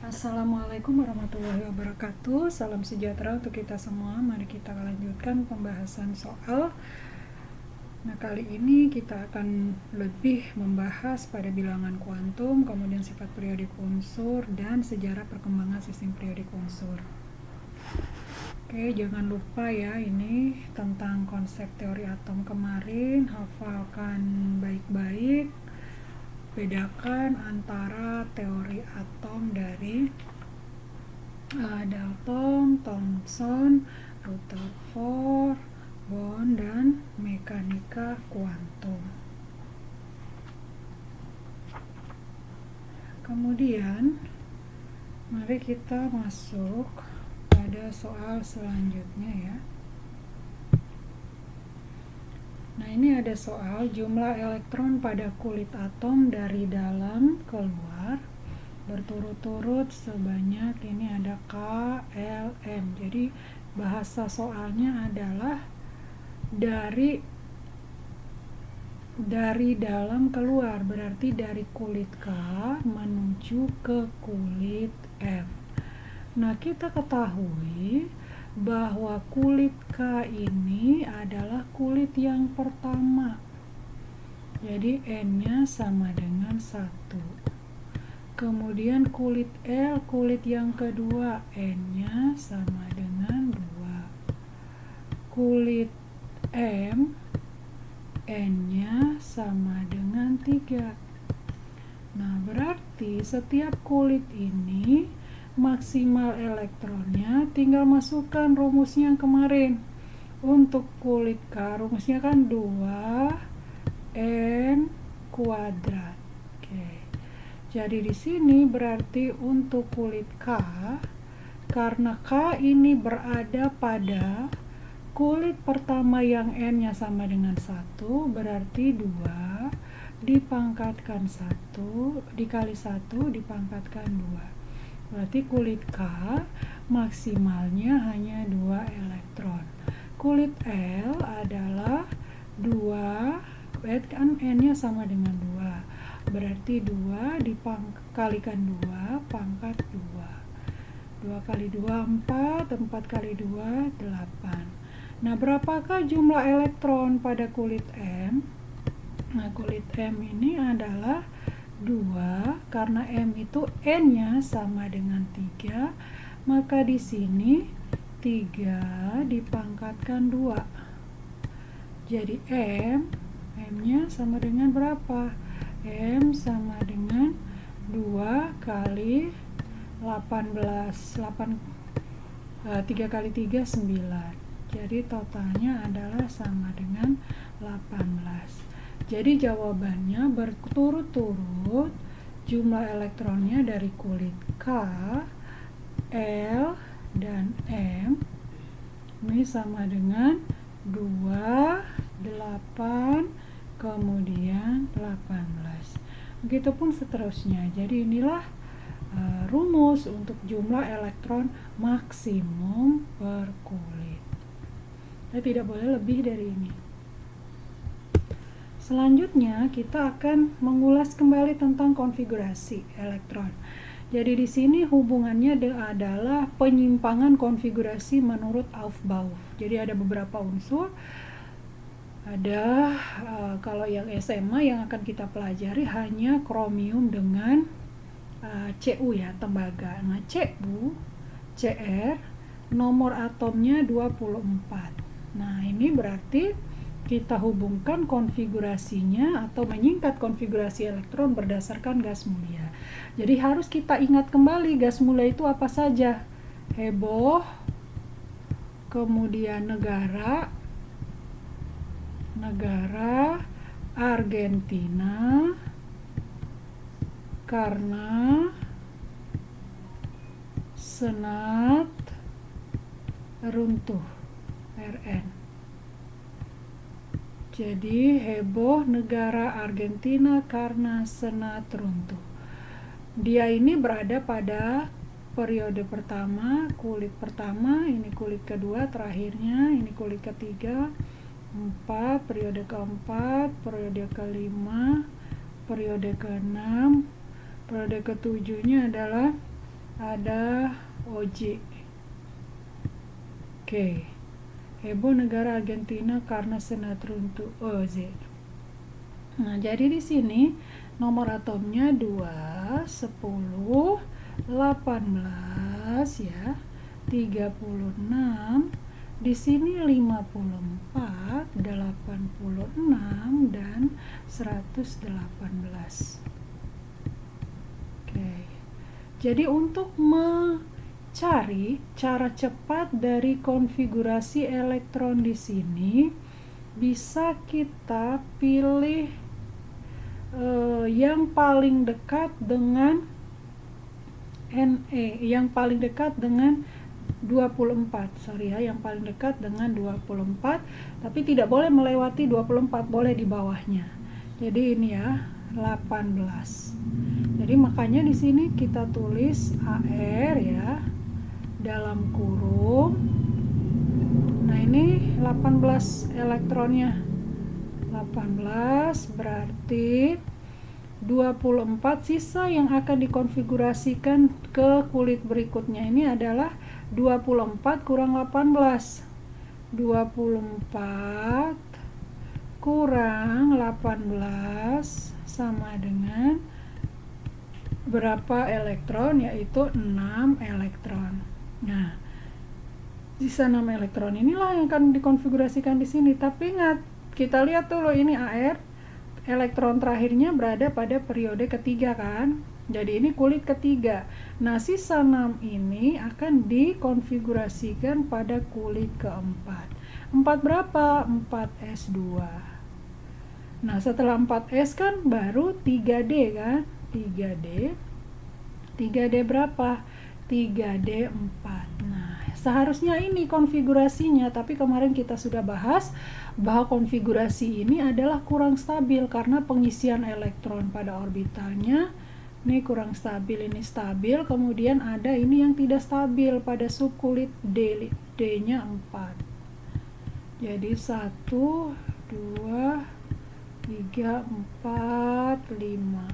Assalamualaikum warahmatullahi wabarakatuh. Salam sejahtera untuk kita semua. Mari kita lanjutkan pembahasan soal. Nah, kali ini kita akan lebih membahas pada bilangan kuantum, kemudian sifat periodik unsur, dan sejarah perkembangan sistem periodik unsur. Oke, jangan lupa ya, ini tentang konsep teori atom kemarin. Hafalkan baik-baik. Bedakan antara teori atom dari Dalton, Thomson, Rutherford, Bohr, dan mekanika kuantum. Kemudian mari kita masuk pada soal selanjutnya ya. Nah, ini ada soal jumlah elektron pada kulit atom dari dalam keluar berturut-turut sebanyak, ini ada K, L, M. Jadi bahasa soalnya adalah dari dalam keluar, berarti dari kulit K menuju ke kulit M. Nah, kita ketahui bahwa kulit K ini adalah kulit yang pertama. Jadi N-nya sama dengan 1. Kemudian kulit L, kulit yang kedua, N-nya sama dengan 2. Kulit M, N-nya sama dengan 3. Nah, berarti setiap kulit ini maksimal elektronnya tinggal masukkan rumusnya yang kemarin. Untuk kulit K rumusnya kan 2N kuadrat. Oke. Jadi di sini berarti untuk kulit K, karena K ini berada pada kulit pertama yang N-nya sama dengan 1, berarti 2 dipangkatkan 1 dikali 1 dipangkatkan 2. Berarti kulit K maksimalnya hanya 2 elektron. Kulit L adalah 2, kan N-nya sama dengan 2. Berarti 2 dikalikan 2 pangkat 2. 2 kali 2 4, 4 kali 2 8. Nah, berapakah jumlah elektron pada kulit M? Nah, kulit M ini adalah 2, karena M itu N-nya sama dengan 3, maka di sini 3 dipangkatkan 2. Jadi M-nya sama dengan berapa? M sama dengan 2 kali 18, 3 kali 3 9. Jadi totalnya adalah sama dengan 18. Jadi jawabannya berturut-turut jumlah elektronnya dari kulit K, L, dan M ini sama dengan 2, 8, kemudian 18. Begitupun seterusnya. Jadi inilah rumus untuk jumlah elektron maksimum per kulit. Tidak boleh lebih dari ini. Selanjutnya kita akan mengulas kembali tentang konfigurasi elektron. Jadi di sini hubungannya adalah penyimpangan konfigurasi menurut Aufbau. Jadi ada beberapa unsur. Ada kalau yang SMA yang akan kita pelajari hanya kromium dengan Cu ya, tembaga. Nah, Cu, Cr, nomor atomnya 24. Nah, ini berarti kita hubungkan konfigurasinya atau menyingkat konfigurasi elektron berdasarkan gas mulia. Jadi harus kita ingat kembali gas mulia itu apa saja. Heboh, kemudian negara Argentina, karena senat runtuh, Rn. Jadi heboh negara Argentina karena senat runtuh. Dia ini berada pada periode pertama, kulit pertama, ini kulit kedua, terakhirnya ini kulit ketiga, 4, periode keempat, periode kelima, periode ke-6, periode ke-7-nya adalah ada OJ. Oke. Heboh negara Argentina karena senatrontu OZ. Nah, jadi di sini nomor atomnya 2, 10, 18 ya. 36. Di sini 54, 86 dan 118. Oke. Jadi untuk mencari cara cepat dari konfigurasi elektron di sini, bisa kita pilih yang paling dekat dengan NE, yang paling dekat dengan 24, yang paling dekat dengan 24, tapi tidak boleh melewati 24, boleh di bawahnya. Jadi ini ya, 18. Jadi makanya di sini kita tulis AR ya, dalam kurung. Nah, ini 18 elektronnya. 18 berarti 24 sisa yang akan dikonfigurasikan ke kulit berikutnya ini adalah 24 kurang 18. 24 kurang 18 sama dengan berapa elektron, yaitu 6 elektron. Nah, sisa 6 elektron inilah yang akan dikonfigurasikan di sini. Tapi ingat, kita lihat dulu ini AR, elektron terakhirnya berada pada periode ketiga kan. Jadi ini kulit ketiga. Nah, sisa 6 ini akan dikonfigurasikan pada kulit keempat. 4 berapa? 4s2. Nah, setelah 4s kan baru 3D kan? 3D. 3D berapa? 3D4. Nah, seharusnya ini konfigurasinya, tapi kemarin kita sudah bahas bahwa konfigurasi ini adalah kurang stabil karena pengisian elektron pada orbitalnya ini kurang stabil, ini stabil, kemudian ada ini yang tidak stabil pada subkulit D, D-nya 4. Jadi 1, 2, 3, 4, 5.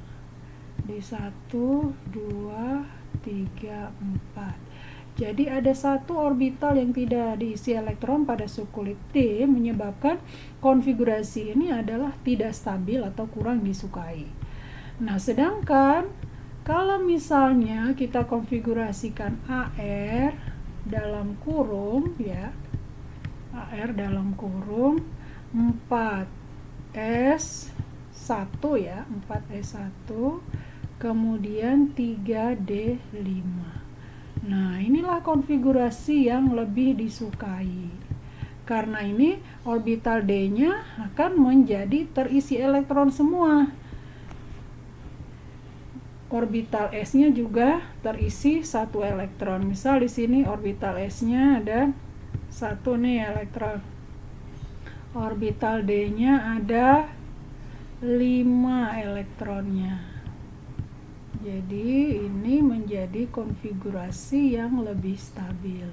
Di 1, 2, 3, 4. Jadi ada satu orbital yang tidak diisi elektron pada subkulit D, menyebabkan konfigurasi ini adalah tidak stabil atau kurang disukai. Nah, sedangkan kalau misalnya kita konfigurasikan AR dalam kurung ya, AR dalam kurung 4S1 ya, 4S1, kemudian 3D5. Nah, inilah konfigurasi yang lebih disukai. Karena ini orbital D-nya akan menjadi terisi elektron semua. Orbital S-nya juga terisi 1 elektron. Misal di sini orbital S-nya ada 1 nih elektron. Orbital D-nya ada 5 elektronnya. Jadi ini menjadi konfigurasi yang lebih stabil.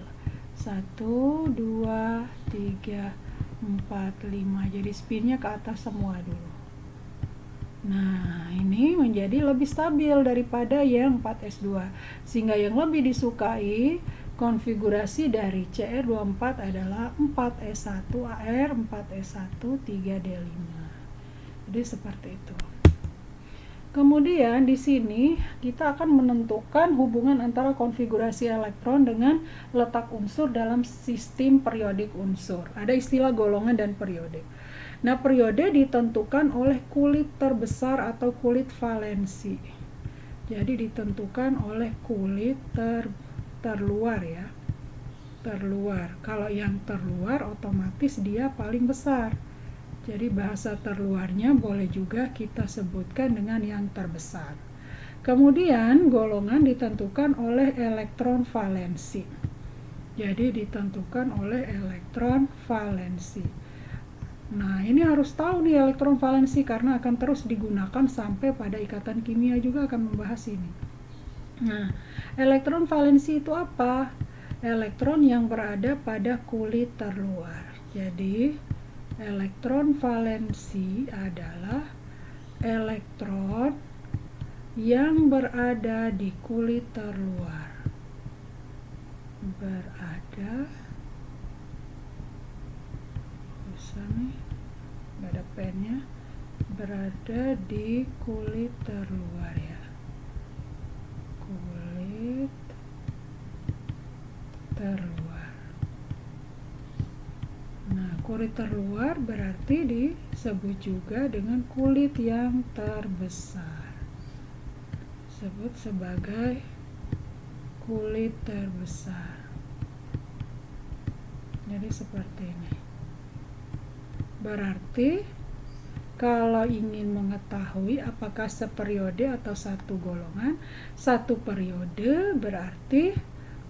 1, 2, 3, 4, 5. Jadi spinnya ke atas semua dulu. Nah, ini menjadi lebih stabil daripada yang 4s2. Sehingga yang lebih disukai konfigurasi dari CR24 adalah 4s1 AR, 4s1 3d5. Jadi seperti itu. Kemudian di sini kita akan menentukan hubungan antara konfigurasi elektron dengan letak unsur dalam sistem periodik unsur. Ada istilah golongan dan periode. Nah, periode ditentukan oleh kulit terbesar atau kulit valensi. Jadi ditentukan oleh kulit terluar ya. Terluar. Kalau yang terluar otomatis dia paling besar. Jadi bahasa terluarnya boleh juga kita sebutkan dengan yang terbesar. Kemudian golongan ditentukan oleh elektron valensi. Jadi ditentukan oleh elektron valensi. Nah, ini harus tahu nih elektron valensi karena akan terus digunakan sampai pada ikatan kimia juga akan membahas ini. Nah, elektron valensi itu apa? Elektron yang berada pada kulit terluar. Jadi, elektron valensi adalah elektron yang berada di kulit terluar. berada, susah nih, nggak ada pennya, berada di kulit terluar ya, kulit terluar. Nah, kulit terluar berarti disebut juga dengan kulit yang terbesar, disebut sebagai kulit terbesar. Jadi seperti ini. Berarti kalau ingin mengetahui apakah seperiode atau satu golongan, satu periode berarti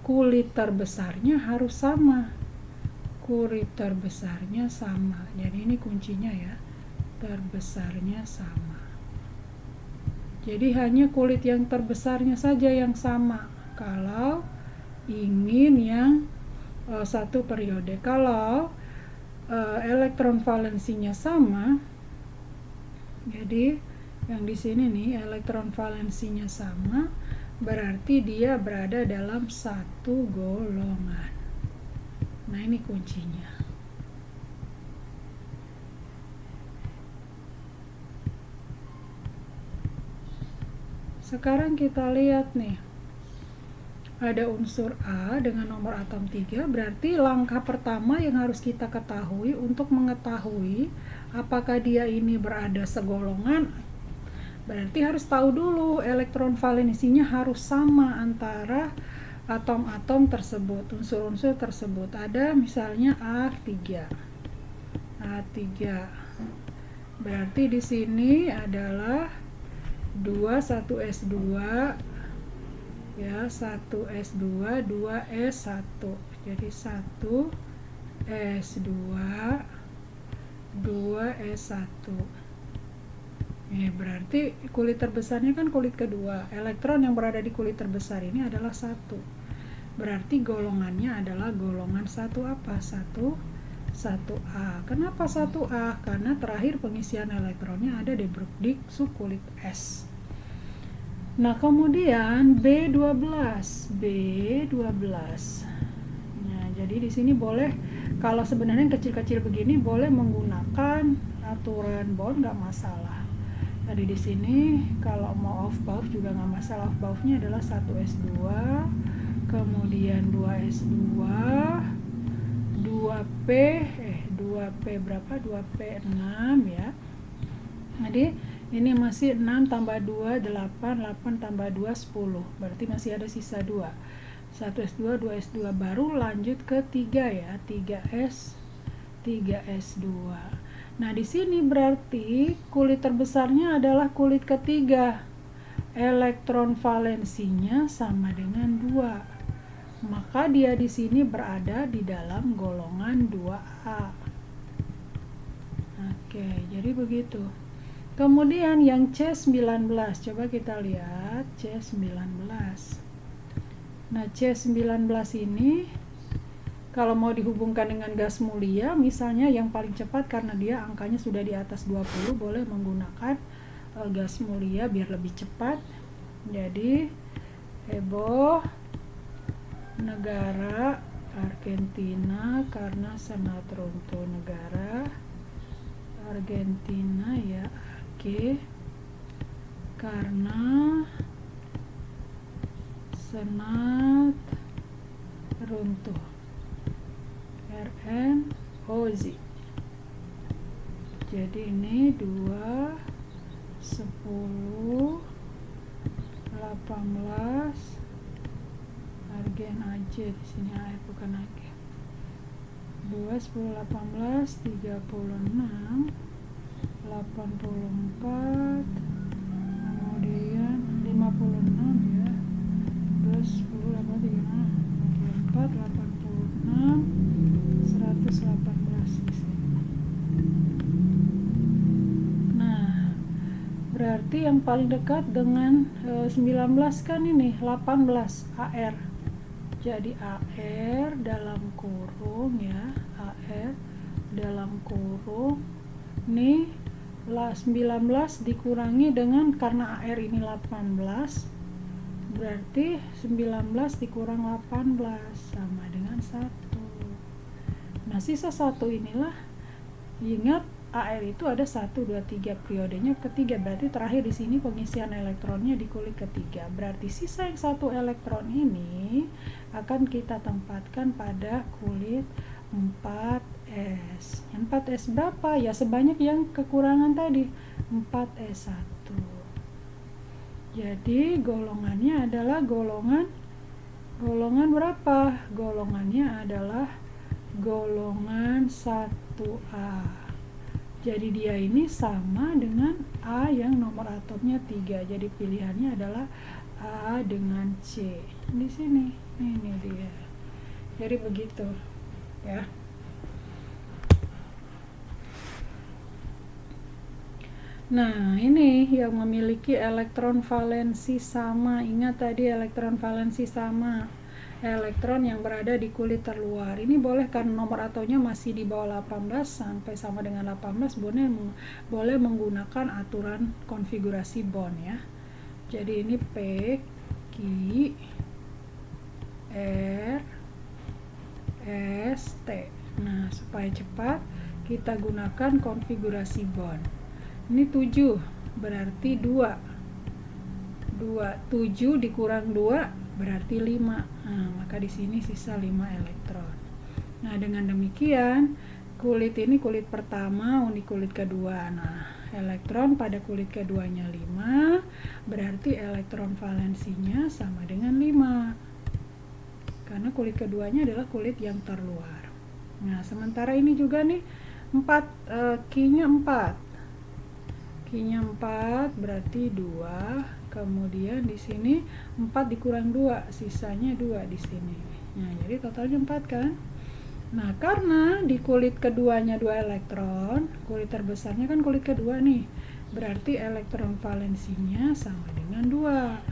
kulit terbesarnya harus sama. Kulit terbesarnya sama. Jadi ini kuncinya ya. Terbesarnya sama. Jadi hanya kulit yang terbesarnya saja yang sama. Kalau ingin yang satu periode. Kalau elektron valensinya sama, jadi yang di sini nih elektron valensinya sama, berarti dia berada dalam satu golongan. Nah, ini kuncinya. Sekarang kita lihat nih. Ada unsur A dengan nomor atom 3, berarti langkah pertama yang harus kita ketahui untuk mengetahui apakah dia ini berada segolongan, berarti harus tahu dulu elektron valensinya harus sama antara atom-atom tersebut, unsur-unsur tersebut. Ada misalnya A3. Berarti di sini adalah 1S2 ya, 1S2, 2S1. Jadi 1S2, 2S1. Berarti kulit terbesarnya kan kulit kedua. Elektron yang berada di kulit terbesar ini adalah 1. Berarti golongannya adalah golongan 1 apa? 1A. Kenapa 1A? Karena terakhir pengisian elektronnya ada di subkulit S. Nah, kemudian B12. Nah, jadi di sini boleh, kalau sebenarnya yang kecil-kecil begini boleh menggunakan aturan Bohr, nggak masalah. Tadi di sini kalau mau off bauf juga nggak masalah. Off baufnya adalah 1S2, kemudian 2S2, 2P berapa? 2P6 ya. Jadi ini masih 6 tambah 2, 8, 8 tambah 2, 10. Berarti masih ada sisa 2. 1S2, 2S2, baru lanjut ke 3 ya, 3S2. Nah, di sini berarti kulit terbesarnya adalah kulit ketiga. Elektron valensinya sama dengan 2. Maka dia di sini berada di dalam golongan 2A. Oke, jadi begitu. Kemudian yang C19, coba kita lihat C19. Nah, C19 ini kalau mau dihubungkan dengan gas mulia, misalnya yang paling cepat karena dia angkanya sudah di atas 20, boleh menggunakan gas mulia biar lebih cepat. Jadi heboh negara Argentina karena senat runtuh negara Argentina ya, karena senat runtuh, RNOZ. Jadi ini 2, 10, 18, Argen AJ, di sini AR bukan AG. 2, 10, 18, 36, 84, kemudian 56 ya. 2, 10, 8, 36, 84, 86, 118 di sini. Nah, berarti yang paling dekat dengan 19 kan ini 18 AR. Jadi AR dalam kurung ya, AR dalam kurung nih 19 dikurangi dengan, karena AR ini 18, berarti berarti 19 dikurang 18 sama dengan 1. Nah, sisa 1 inilah, ingat AR itu ada 1, 2, 3, periodenya ketiga, berarti terakhir di sini pengisian elektronnya di kulit ketiga. Berarti sisa yang 1 elektron ini akan kita tempatkan pada kulit 4s. 4s berapa? Ya sebanyak yang kekurangan tadi, 4s1. Jadi golongannya adalah golongan berapa? Golongannya adalah golongan 1A. Jadi dia ini sama dengan A yang nomor atomnya 3. Jadi pilihannya adalah A dengan C. Di sini, ini dia. Jadi begitu, ya. Nah, ini yang memiliki elektron valensi sama. Ingat tadi elektron valensi sama. Elektron yang berada di kulit terluar. Ini boleh kan nomor atomnya masih di bawah 18 sampai sama dengan 18, boleh menggunakan aturan konfigurasi bond ya. Jadi ini P, Q, R, S, T. Nah, supaya cepat kita gunakan konfigurasi bond. Ini 7, berarti 2. 7 dikurang 2 berarti 5. Nah, maka di sini sisa 5 elektron. Nah, dengan demikian kulit ini kulit pertama, undi kulit kedua. Nah, elektron pada kulit keduanya 5, berarti elektron valensinya sama dengan 5. Karena kulit keduanya adalah kulit yang terluar. Nah, sementara ini juga nih 4, Q-nya 4. Q-nya 4 berarti 2. Kemudian di sini 4 dikurang 2, sisanya 2 di sini. Nah, jadi totalnya 4 kan? Nah, karena di kulit keduanya 2 elektron, kulit terbesarnya kan kulit kedua nih. Berarti elektron valensinya sama dengan 2.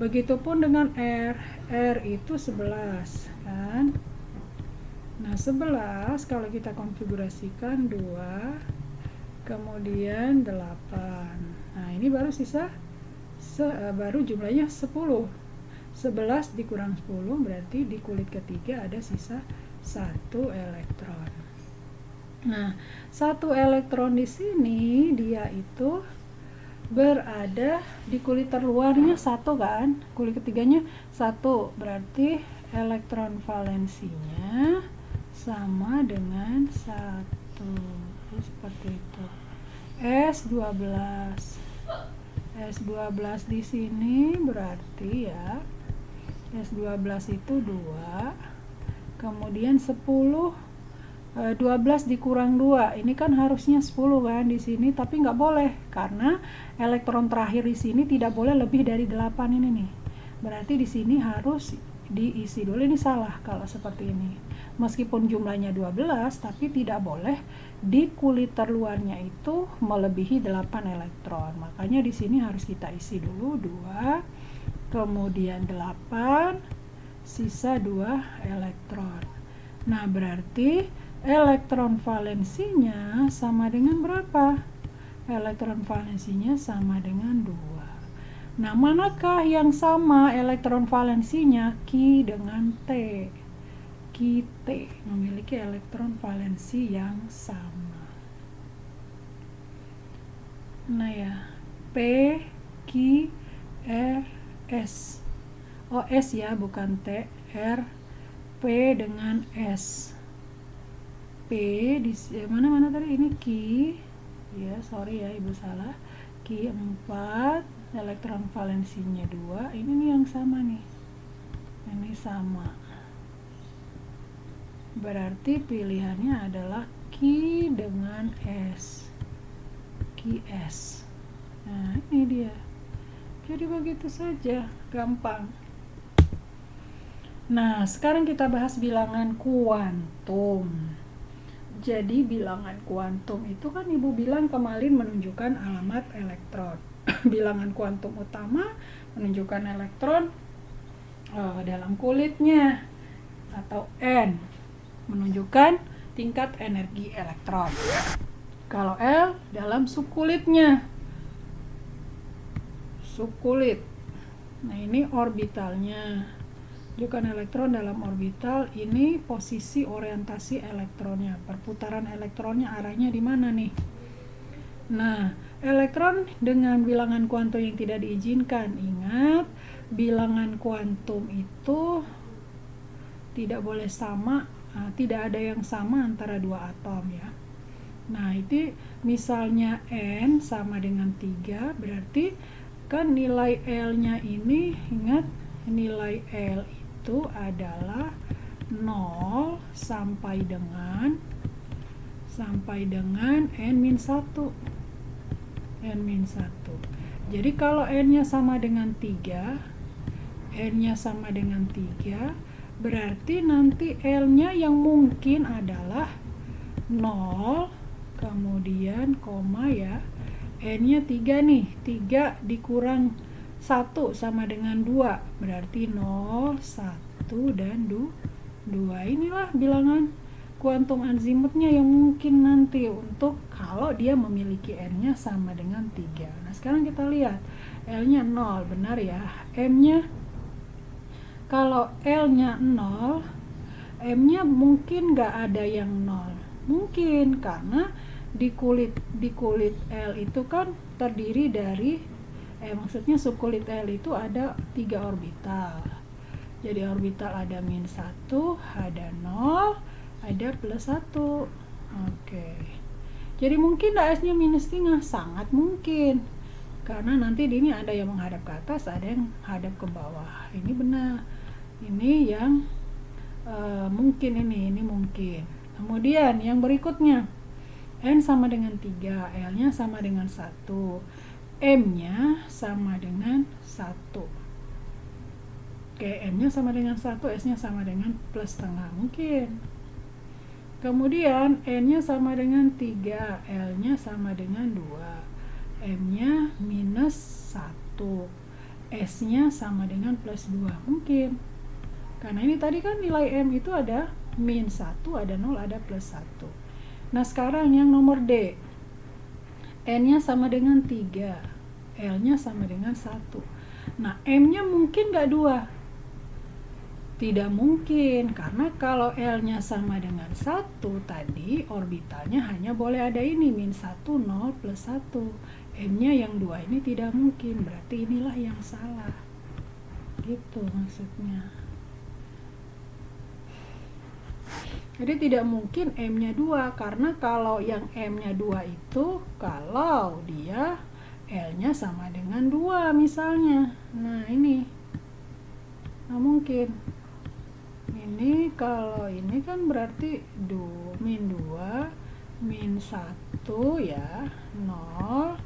Begitupun dengan R. R itu 11 kan? Nah, 11 kalau kita konfigurasikan 2, kemudian 8. Nah, ini baru sisa baru jumlahnya 10. 11 dikurang 10 berarti di kulit ketiga ada sisa 1 elektron. Nah, 1 elektron di sini dia itu berada di kulit terluarnya 1 kan? Kulit ketiganya 1, berarti elektron valensinya sama dengan 1. Seperti itu. S12 di sini berarti ya S12 itu 2, kemudian 10, 12 dikurang 2, ini kan harusnya 10 kan di sini, tapi nggak boleh karena elektron terakhir di sini tidak boleh lebih dari 8 ini nih. Berarti di sini harus diisi dulu, ini salah kalau seperti ini. Meskipun jumlahnya 12, tapi tidak boleh di kulit terluarnya itu melebihi 8 elektron. Makanya di sini harus kita isi dulu 2, kemudian 8, sisa 2 elektron. Nah, berarti elektron valensinya sama dengan berapa? Elektron valensinya sama dengan 2. Nah, manakah yang sama elektron valensinya? Q dengan T. T memiliki elektron valensi yang sama. Nah ya, P, Q, R, S. Oh, S ya, bukan T. R, P dengan S. P di mana tadi? Ini Q. Ya, sorry ya, Ibu salah. Q 4, elektron valensinya 2. Ini nih yang sama nih. Ini sama. Berarti pilihannya adalah Q dengan S. QS. Nah, ini dia. Jadi begitu saja, gampang. Nah, sekarang kita bahas bilangan kuantum. Jadi bilangan kuantum itu kan Ibu bilang kemarin menunjukkan alamat elektron. Bilangan kuantum utama menunjukkan elektron dalam kulitnya, atau N menunjukkan tingkat energi elektron. Kalau L dalam subkulitnya, subkulit. Nah, ini orbitalnya. Tunjukkan elektron dalam orbital, ini posisi orientasi elektronnya, perputaran elektronnya arahnya di mana nih? Nah, elektron dengan bilangan kuantum yang tidak diizinkan. Ingat, bilangan kuantum itu tidak boleh sama, tidak ada yang sama antara dua atom ya. Nah, itu misalnya N sama dengan 3, berarti kan nilai L-nya ini, ingat nilai L itu adalah 0 sampai dengan N-1. N-1. Jadi kalau N-nya sama dengan 3, N-nya sama dengan 3, berarti nanti L-nya yang mungkin adalah 0, kemudian koma ya, N-nya 3 nih, 3 dikurang 1 sama dengan 2, berarti 0, 1, dan 2. Inilah bilangan kuantum azimutnya yang mungkin nanti untuk kalau dia memiliki N-nya sama dengan 3. Nah, sekarang kita lihat L-nya 0, benar ya. M-nya, kalau L-nya 0, M-nya mungkin nggak ada yang 0. Mungkin karena di kulit L itu kan terdiri dari maksudnya subkulit L itu ada 3 orbital. Jadi orbital ada -1, ada 0, ada +1. Oke. Jadi mungkin S-nya -3, sangat mungkin. Karena nanti ini ada yang menghadap ke atas, ada yang menghadap ke bawah. Ini benar. Ini yang mungkin, ini mungkin. Kemudian yang berikutnya, N sama dengan 3, L-nya sama dengan 1, M-nya sama dengan 1. Oke, M-nya sama dengan 1, S-nya sama dengan +setengah, mungkin. Kemudian N-nya sama dengan 3, L-nya sama dengan 2, M-nya -1, S-nya sama dengan +2, mungkin. Karena ini tadi kan nilai M itu ada -1, ada 0, ada +1. Nah, sekarang yang nomor D, N-nya sama dengan 3, L-nya sama dengan 1. Nah, M-nya mungkin nggak 2? Tidak mungkin, karena kalau L-nya sama dengan 1 tadi, orbitalnya hanya boleh ada ini, -1, 0, +1. M-nya yang 2 ini tidak mungkin, berarti inilah yang salah. Gitu maksudnya. Jadi tidak mungkin M-nya 2, karena kalau yang M-nya 2 itu kalau dia L-nya sama dengan 2 misalnya. Nah, ini nah mungkin. Ini kalau ini kan berarti -2, -1 ya, 0,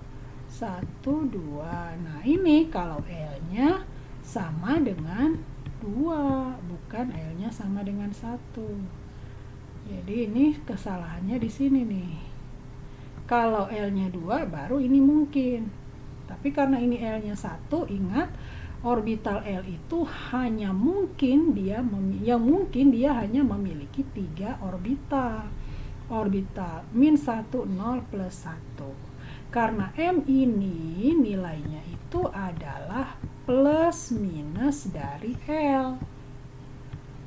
1, 2. Nah, ini kalau L-nya sama dengan 2, bukan L-nya sama dengan 1. Jadi ini kesalahannya di sini nih. Kalau L-nya 2 baru ini mungkin. Tapi karena ini L-nya 1, ingat orbital L itu hanya mungkin dia hanya memiliki 3 orbital. Orbital -1, 0, +1. Karena M ini nilainya itu adalah plus minus dari L.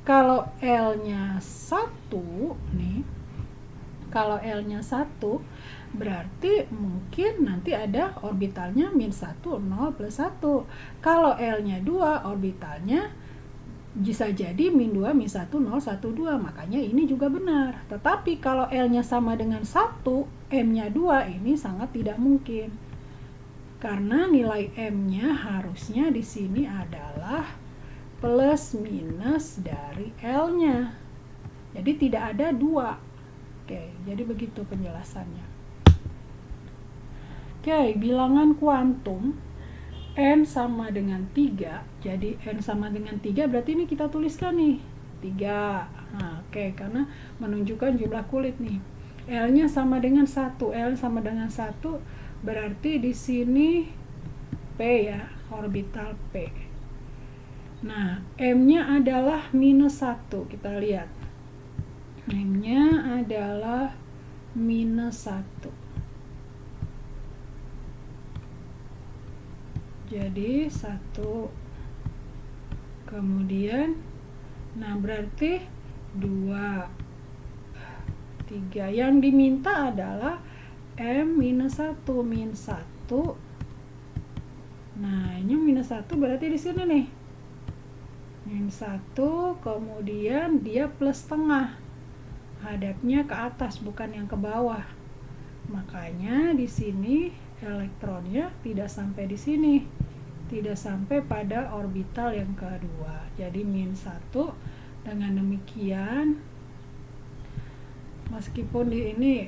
Kalau L-nya 1 nih, kalau L-nya 1 berarti mungkin nanti ada orbitalnya -1, 0, +1. Kalau L-nya 2, orbitalnya bisa jadi -2, -1, 0, 1, 2. Makanya ini juga benar. Tetapi kalau L-nya sama dengan 1, M-nya 2, ini sangat tidak mungkin. Karena nilai M-nya harusnya di sini adalah plus minus dari L-nya. Jadi tidak ada 2. Oke, jadi begitu penjelasannya. Oke, bilangan kuantum N sama dengan 3. Jadi N sama dengan 3 berarti ini kita tuliskan nih 3. Nah, oke, karena menunjukkan jumlah kulit nih. L-nya sama dengan 1. L sama dengan 1 berarti di sini P ya, orbital P. Nah, M-nya adalah -1. Kita lihat. M-nya adalah -1. Jadi 1, kemudian nah berarti 2, 3. Yang diminta adalah M-1, min 1. Nah, ini minus 1 berarti di sini nih. Min 1, kemudian dia plus setengah. Hadapnya ke atas, bukan yang ke bawah. Makanya di sini elektronnya tidak sampai di sini. Tidak sampai pada orbital yang kedua. Jadi min 1. Dengan demikian, meskipun di ini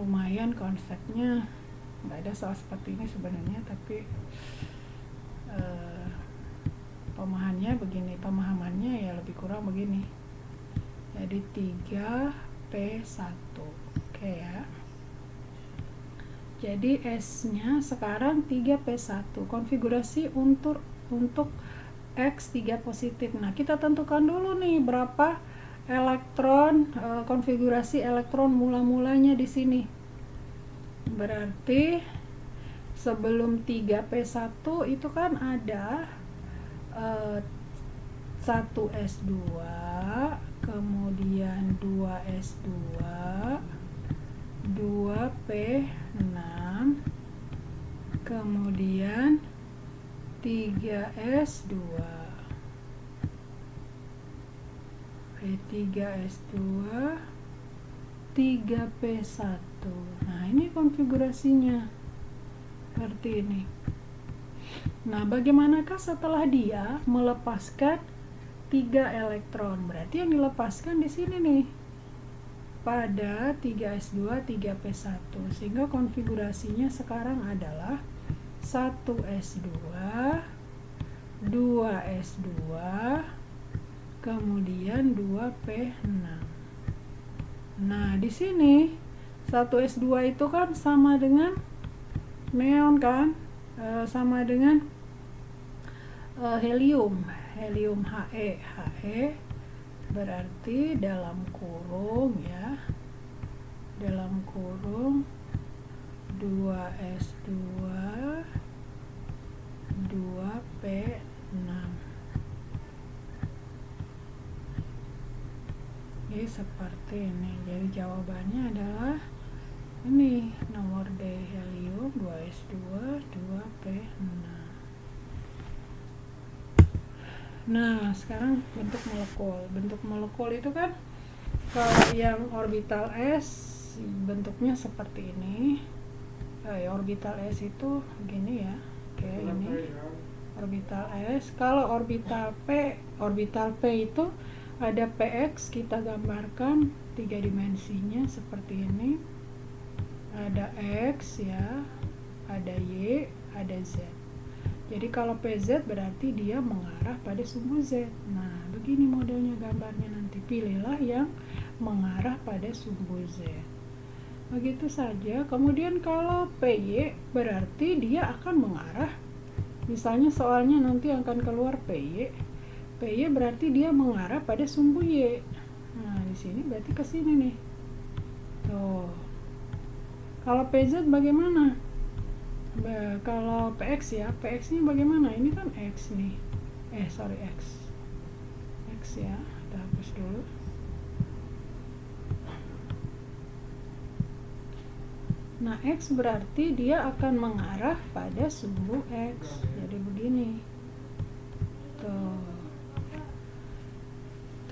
lumayan konsepnya, nggak ada soal seperti ini sebenarnya, tapi pemahamannya ya lebih kurang begini. Jadi 3P1. Oke ya. Jadi S-nya sekarang 3P1. Konfigurasi untuk X3 positif. Nah, kita tentukan dulu nih berapa elektron, konfigurasi elektron mula-mulanya di sini. Berarti sebelum 3P1 itu kan ada 1S2, kemudian 2S2, 2P6, kemudian 3S2, 3S2, 3P1. Nah, ini konfigurasinya seperti ini. Nah, bagaimanakah setelah dia melepaskan 3 elektron? Berarti yang dilepaskan di sini nih, pada 3S2, 3P1. Sehingga konfigurasinya sekarang adalah 1S2, 2S2, kemudian 2P6. Nah, di sini 1S2 itu kan sama dengan neon kan? Sama dengan helium He berarti dalam kurung ya, dalam kurung 2S2, 2P6. Jadi seperti ini. Jadi jawabannya adalah ini nomor D, helium 2S2, 2P6. Nah, sekarang bentuk molekul. Bentuk molekul itu kan kalau yang orbital S bentuknya seperti ini. Orbital S itu gini ya. Oke, ini orbital S. Kalau orbital P itu ada PX, kita gambarkan 3 dimensinya seperti ini. Ada X ya, ada Y, ada Z. Jadi kalau PZ berarti dia mengarah pada sumbu Z. Nah, begini modelnya gambarnya, nanti pilihlah yang mengarah pada sumbu Z. Begitu saja. Kemudian kalau PY berarti dia akan mengarah, misalnya soalnya nanti akan keluar PY berarti dia mengarah pada sumbu Y. Nah, di sini berarti ke sini nih. Tuh. Kalau PZ bagaimana? Kalau PX ya, PX-nya bagaimana? Ini kan X nih. X ya. Kita hapus dulu. Nah, X berarti dia akan mengarah pada sumbu X. Jadi begini. Tuh.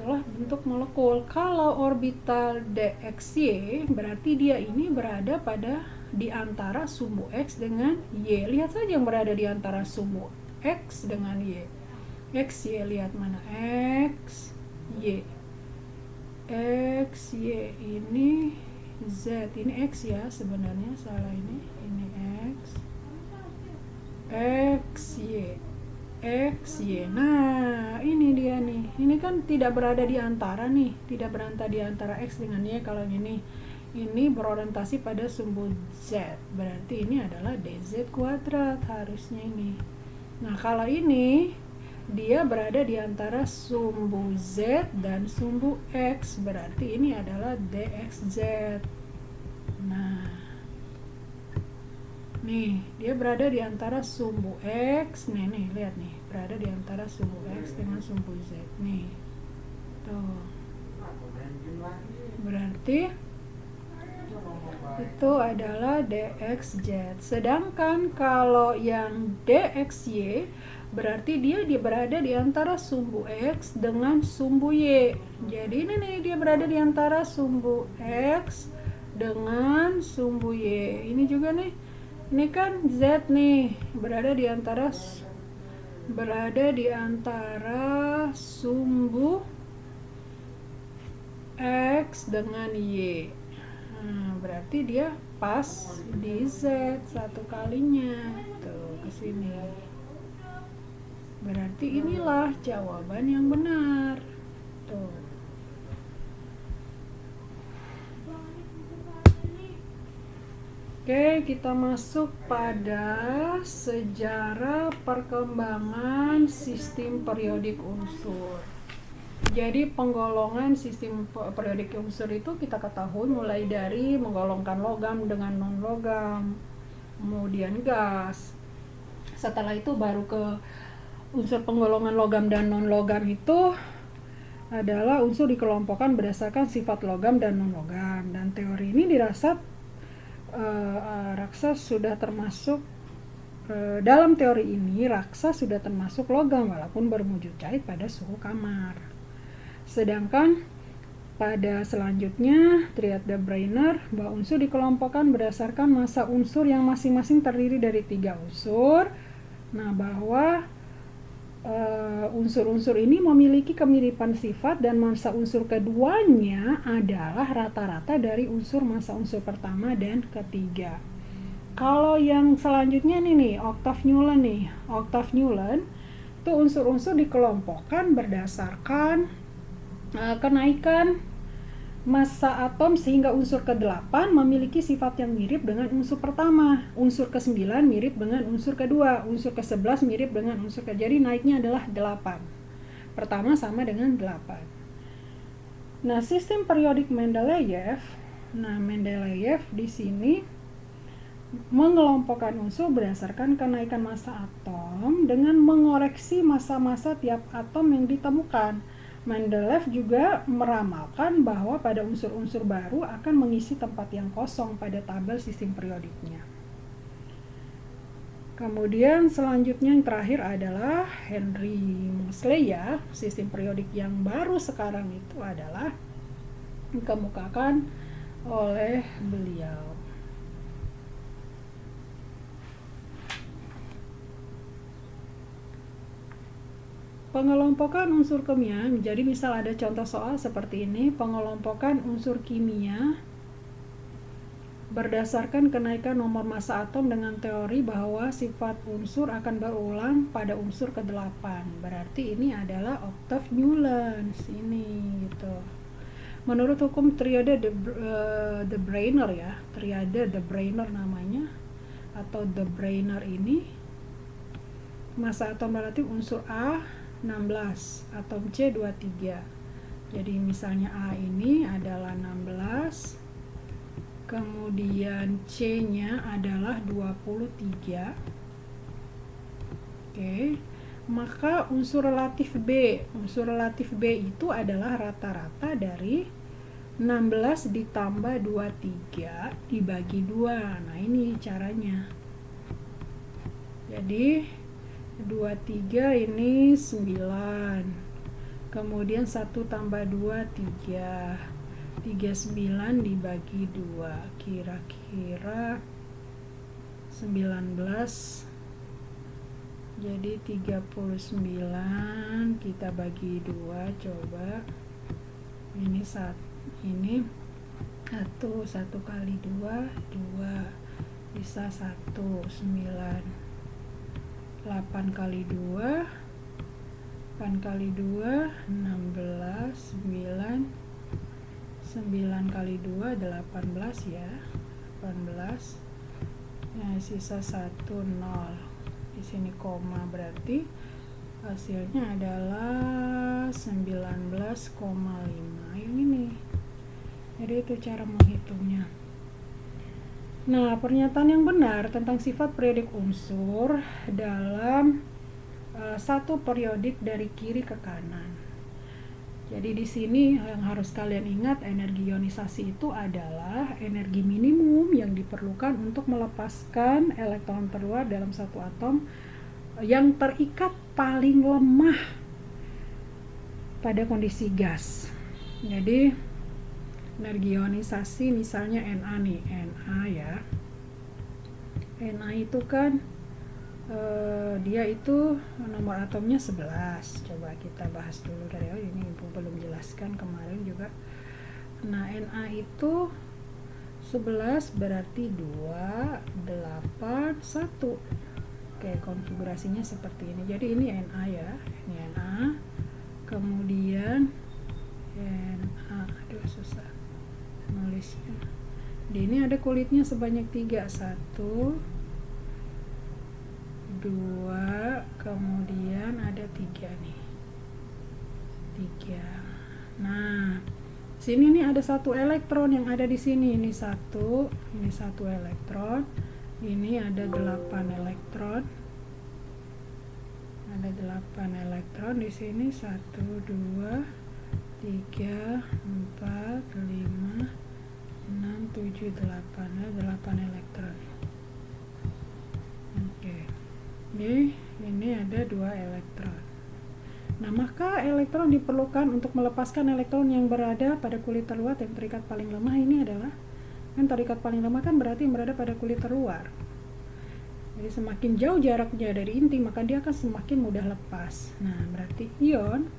Itulah bentuk molekul. Kalau orbital DXY berarti dia ini berada pada di antara sumbu X dengan Y. Lihat saja yang berada di antara sumbu X dengan Y. X, Y, lihat mana? X, Y. X, Y, ini Z. Ini X ya sebenarnya, salah ini. Ini X. X, Y. X, Y. Nah, ini dia nih. Ini kan tidak berada di antara nih. Tidak berada di antara X dengan Y. Kalau ini berorientasi pada sumbu Z. Berarti ini adalah DZ kuadrat harusnya ini. Nah, kalau ini dia berada di antara sumbu Z dan sumbu X. Berarti ini adalah DXZ. Nah, nih, dia berada di antara sumbu X. Nih, lihat nih. berada di antara sumbu X dengan sumbu Z nih. Tuh. Berarti itu adalah dxz. Sedangkan kalau yang dxy berarti dia berada di antara sumbu X dengan sumbu Y. Jadi ini nih, dia berada di antara sumbu X dengan sumbu Y. Ini juga nih, ini kan Z nih, berada di antara sumbu X dengan Y. Nah, berarti dia pas di Z satu kalinya. Tuh, ke sini. Berarti inilah jawaban yang benar. Tuh. Oke, kita masuk pada sejarah perkembangan sistem periodik unsur. Jadi penggolongan sistem periodik unsur itu kita ketahui mulai dari menggolongkan logam dengan non-logam, kemudian gas. Setelah itu baru ke unsur penggolongan logam dan non-logam itu adalah unsur dikelompokkan berdasarkan sifat logam dan non-logam. Dan teori ini dirasa raksa sudah termasuk dalam teori ini raksa sudah termasuk logam walaupun berwujud cair pada suhu kamar. Sedangkan pada selanjutnya triad de Bruner bahwa unsur dikelompokkan berdasarkan massa unsur yang masing-masing terdiri dari 3 unsur. Nah, bahwa unsur-unsur ini memiliki kemiripan sifat dan massa unsur keduanya adalah rata-rata dari unsur massa unsur pertama dan ketiga. Kalau yang selanjutnya nih Octave Newland nih. Octave Newland itu unsur-unsur dikelompokkan berdasarkan kenaikan massa atom sehingga unsur ke-8 memiliki sifat yang mirip dengan unsur pertama, unsur ke-9 mirip dengan unsur kedua, unsur ke-11 mirip dengan unsur jadi naiknya adalah 8. Pertama sama dengan 8. Nah, sistem periodik Mendeleev. Nah, Mendeleev di sini mengelompokkan unsur berdasarkan kenaikan massa atom dengan mengoreksi massa-massa tiap atom yang ditemukan. Mendeleev juga meramalkan bahwa pada unsur-unsur baru akan mengisi tempat yang kosong pada tabel sistem periodiknya. Kemudian selanjutnya yang terakhir adalah Henry Moseley ya. Sistem periodik yang baru sekarang itu adalah dikemukakan oleh beliau. Pengelompokan unsur kimia, jadi misal ada contoh soal seperti ini, pengelompokan unsur kimia berdasarkan kenaikan nomor massa atom dengan teori bahwa sifat unsur akan berulang pada unsur ke-8. Berarti ini adalah Octave Newland ini gitu. Menurut hukum triade de Bruner ya, triade de Bruner namanya atau de Bruner ini, massa atom relatif unsur A 16, atom C 23. Jadi misalnya A ini adalah 16, kemudian C-nya adalah 23. Oke. Maka unsur relatif B itu adalah rata-rata dari 16 ditambah 23 dibagi 2. Nah, ini caranya. Jadi 23 ini 9, kemudian 1 tambah 2 3, 39 dibagi 2 kira-kira 19. Jadi 39 kita bagi 2, coba ini 1 kali 2 bisa 1, 9. 8 kali 2 16, 9 kali 2 18 ya, 18. Nah, sisa 1 0. Di sini koma, berarti hasilnya adalah 19,5. Ini nih. Jadi itu cara menghitungnya. Nah, pernyataan yang benar tentang sifat periodik unsur dalam satu periodik dari kiri ke kanan. Jadi di sini yang harus kalian ingat, energi ionisasi itu adalah energi minimum yang diperlukan untuk melepaskan elektron terluar dalam satu atom yang terikat paling lemah pada kondisi gas. Jadi energi ionisasi misalnya Na nih, Na ya. Na itu kan dia itu nomor atomnya 11. Coba kita bahas dulu dari ini, Ibu belum jelaskan kemarin juga. Nah, Na itu 11 berarti 2, 8, 1. Oke, konfigurasinya seperti ini. Jadi ini Na ya. Ini Na. Kemudian Na, aduh susah nulisnya. Di ini ada kulitnya sebanyak 3. 1, 2, kemudian ada 3 nih. 3. Nah, sini nih ada satu elektron yang ada di sini. Ini satu elektron. Ini ada 8 elektron. Ada 8 elektron di sini. 1, 2, 3, 4, 5, 6, 7, 8. Ada 8 elektron. Oke. Ini ada 2 elektron. Nah, maka elektron diperlukan untuk melepaskan elektron yang berada pada kulit terluar yang terikat paling lemah. Ini adalah, kan terikat paling lemah kan berarti yang berada pada kulit terluar. Jadi semakin jauh jaraknya dari inti, maka dia akan semakin mudah lepas. Nah, berarti ion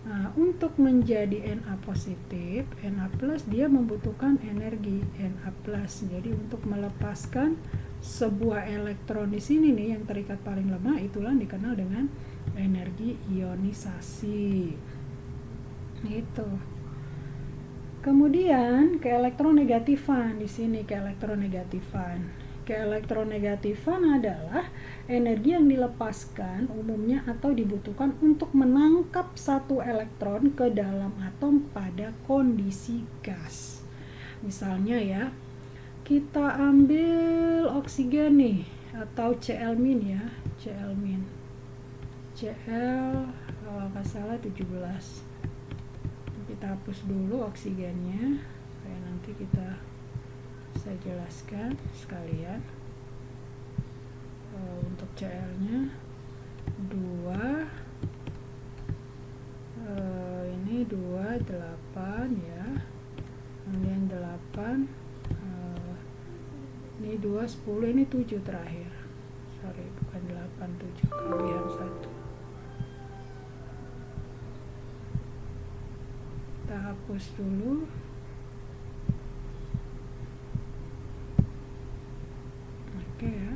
Na, untuk menjadi Na positif, Na plus, dia membutuhkan energi Na plus. Jadi untuk melepaskan sebuah elektron di sini nih yang terikat paling lemah, itulah yang dikenal dengan energi ionisasi. Itu. Kemudian keelektronegatifan, di sini keelektronegatifan. Keelektronegatifan adalah energi yang dilepaskan umumnya atau dibutuhkan untuk menangkap satu elektron ke dalam atom pada kondisi gas. Misalnya ya, kita ambil oksigen nih, atau Cl- ya, Cl-. Cl kalau nggak salah 17. Kita hapus dulu oksigennya supaya nanti kita bisa jelaskan sekalian. Untuk Cl-nya 2, ini 2, 8 ya, kemudian 8, ini 2, 10, ini 7 terakhir. Sorry, bukan 8, 7, kelebihan 1. Kita hapus dulu. Oke ya.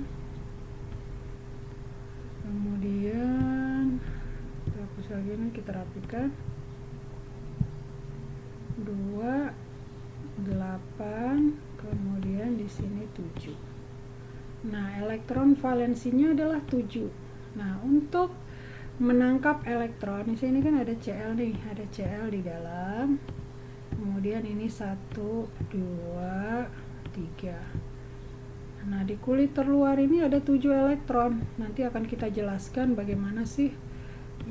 Kemudian kita hapus lagi nih, kita rapikan. 2, 8, kemudian di sini 7. Nah, elektron valensinya adalah 7. Nah, untuk menangkap elektron, di sini kan ada Cl nih, ada Cl di dalam. Kemudian ini 1, 2, 3. Nah, di kulit terluar ini ada 7 elektron. Nanti akan kita jelaskan bagaimana sih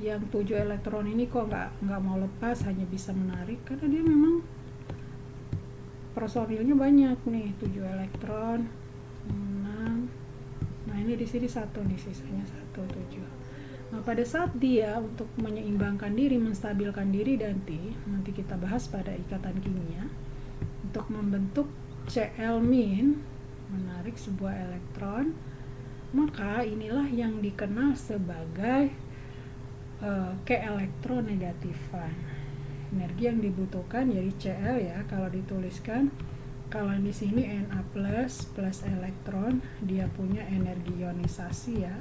yang 7 elektron ini kok nggak mau lepas, hanya bisa menarik, karena dia memang personilnya banyak nih, 7 elektron. 6. Nah, ini di sini 1 nih, sisanya 1, 7. Nah, pada saat dia untuk menyeimbangkan diri, menstabilkan diri, nanti kita bahas pada ikatan kimia, untuk membentuk Cl-, menarik sebuah elektron, maka inilah yang dikenal sebagai keelektronegatifan. Energi yang dibutuhkan jadi Cl ya, kalau dituliskan. Kalau di sini Na plus elektron, dia punya energi ionisasi ya.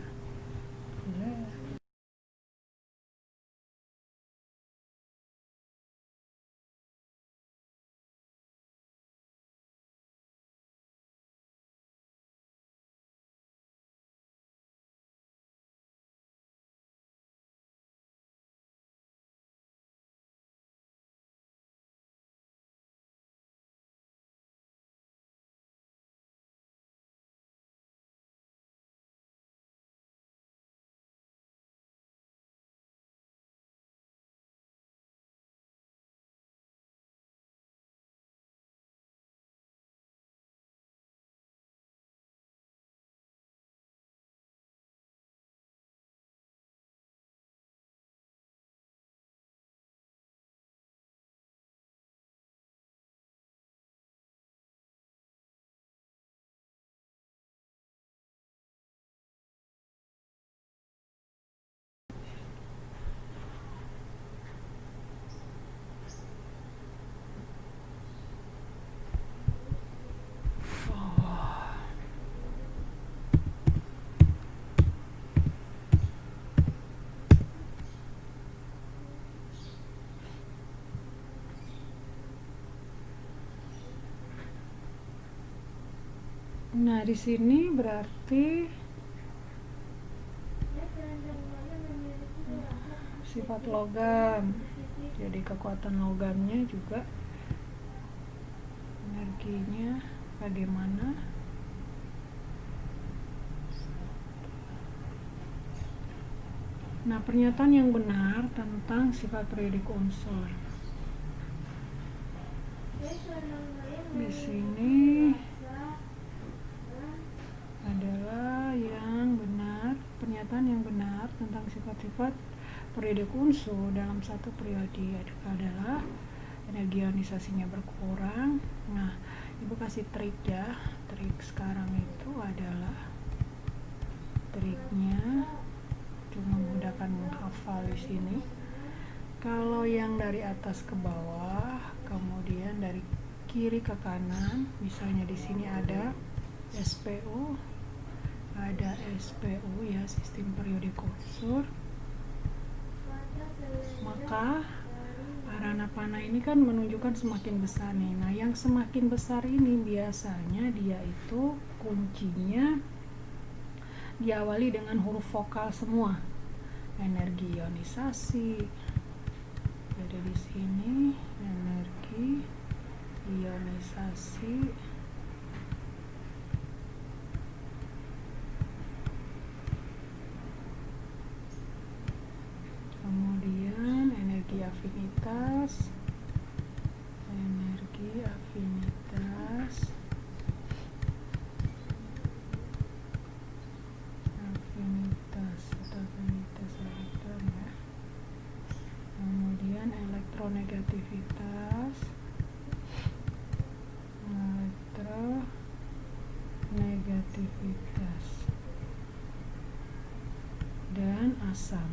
Nah, di sini berarti sifat logam. Jadi kekuatan logamnya juga energinya bagaimana. Nah, pernyataan yang benar tentang sifat periodik unsur. Di sini adalah yang benar, pernyataan yang benar tentang sifat-sifat periodik unsur dalam satu periode adalah energi ionisasinya berkurang. Nah, Ibu kasih trik ya. Trik sekarang itu adalah triknya cuma memudahkan menghafal di sini. Kalau yang dari atas ke bawah, kemudian dari kiri ke kanan, misalnya di sini ada SPU, ya, sistem periodik unsur. Maka arana panah ini kan menunjukkan semakin besar nih. Nah, yang semakin besar ini biasanya dia itu kuncinya diawali dengan huruf vokal semua. Energi ionisasi. Jadi di sini energi ionisasi, kemudian energi afinitas, kemudian elektronegativitas, dan asam.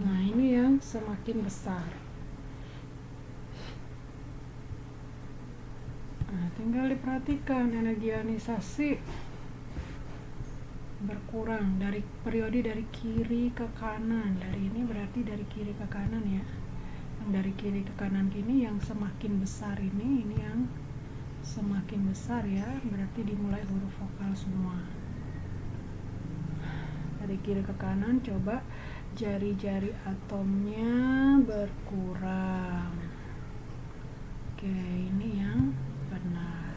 Nah, ini yang semakin besar. Nah, tinggal diperhatikan energi ionisasi berkurang dari periode dari kiri ke kanan. Dari ini berarti dari kiri ke kanan ya. Yang dari kiri ke kanan ini yang semakin besar ini yang semakin besar ya. Berarti dimulai huruf vokal semua. Dari kiri ke kanan coba jari-jari atomnya berkurang. Oke, ini yang benar.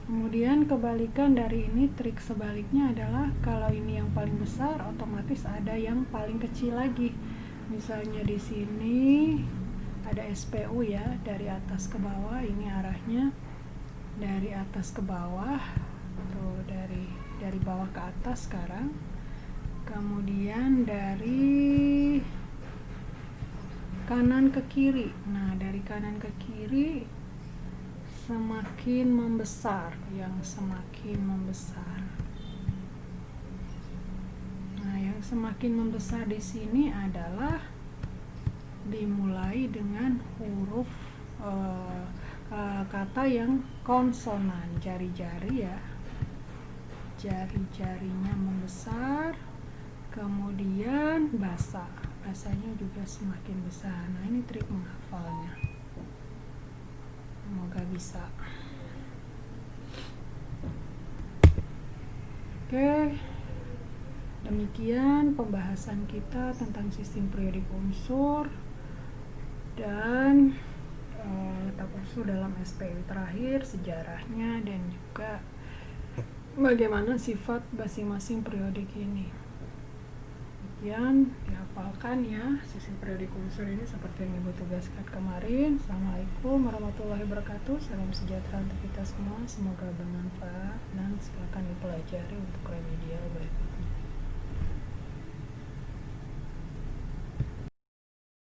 Kemudian kebalikan dari ini, trik sebaliknya adalah kalau ini yang paling besar, otomatis ada yang paling kecil lagi. Misalnya di sini ada SPU ya, dari atas ke bawah, ini arahnya dari atas ke bawah, tuh dari bawah ke atas sekarang. Kemudian dari kanan ke kiri. Nah, dari kanan ke kiri semakin membesar, yang semakin membesar. Nah, yang semakin membesar di sini adalah dimulai dengan huruf kata yang konsonan, jari-jari ya, jari-jarinya membesar, kemudian basanya juga semakin besar. Nah, ini trik menghafalnya, semoga bisa. Oke, demikian pembahasan kita tentang sistem periodik unsur dan letak unsur dalam SPU terakhir, sejarahnya, dan juga bagaimana sifat masing-masing periodik ini. Demikian dihafalkan ya sistem periodik unsur ini seperti yang Ibu tugaskan kemarin. Assalamualaikum warahmatullahi wabarakatuh. Salam sejahtera untuk kita semua, semoga bermanfaat dan silakan dipelajari untuk remedial.